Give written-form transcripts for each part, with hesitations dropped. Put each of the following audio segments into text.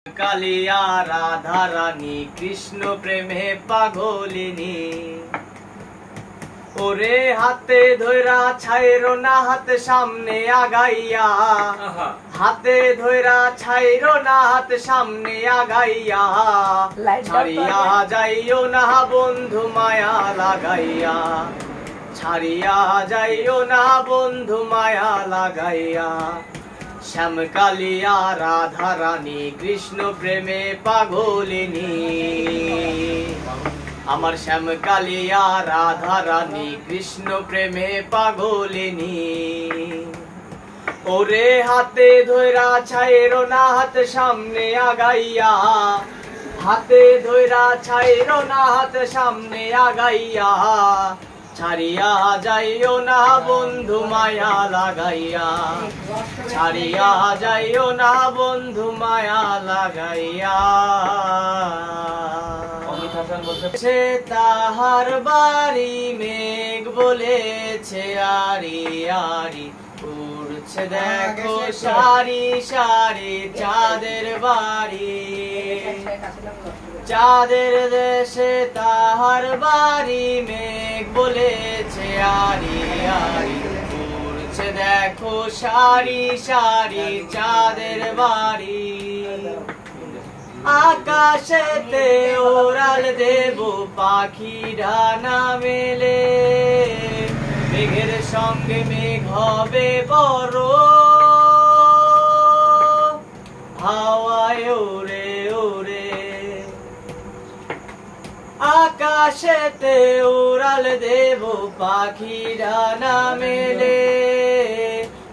কালিয়া রাধা রানী কৃষ্ণ প্রেমে পাগলিনী ওরে হাতে ধইরা ছাইরো না হাত সামনে আগাইয়া হাতে ধইরা ছাইরো না হাত সামনে আগাইয়া ছাড়িয়া যাইও না বন্ধু মায়া লাগাইয়া ছাড়িয়া যাইও না বন্ধু মায়া লাগাইয়া শ্যাম কালিয়া রাধা রানী কৃষ্ণ প্রেমে পাগলিনী আমার শ্যাম কালিয়া রাধা রানী কৃষ্ণ প্রেমে পাগলিনী ওরে হাতে ধইরা ছাইরো না হাত সামনে আগাইয়া হাতে ধইরা ছাইরো না হাত সামনে আগাইয়া ছাড়িয়া যাইও না বন্ধু মায়া লাগাইয়া ছাড়িয়া যাইও না বন্ধু মায়া লাগাইয়া সে তাহার বাড়ি মেঘ বলেছে আরি আরি উড়ছে দেখো সারি সারি চাঁদের বাড়ি চাঁদের দেশে তাহার বাড়ি মেঘ বলেছে আরি আরি উড়ছে দেখো সারি সারি চাঁদের বাড়ি আকাশেতে ওরাল দেব পাখি ডানা মেলে মেঘের সঙ্গে মেঘ হবে বড় হাওয়ায় ওরে ওরে আকাশেতে উড়াল দেব পাখি ডানা মেলে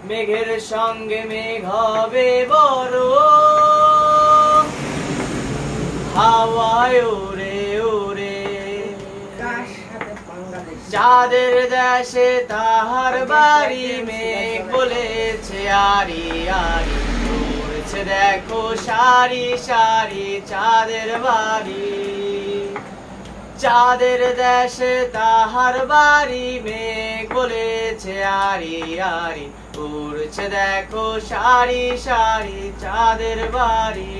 মেঘের সঙ্গে মেঘ হবে বড় হাওয়ায় ওরে ওরে চাঁদের দেশে তাহার বাড়ি মেঘ বলেছে আরি আরি উড়ছে দেখো সারি সারি চাঁদের বাড়ি চাঁদের দেশে তাহার বাড়ি মেঘ বলেছে আরি আরি উড়ছে দেখো সারি সারি চাঁদের বাড়ি।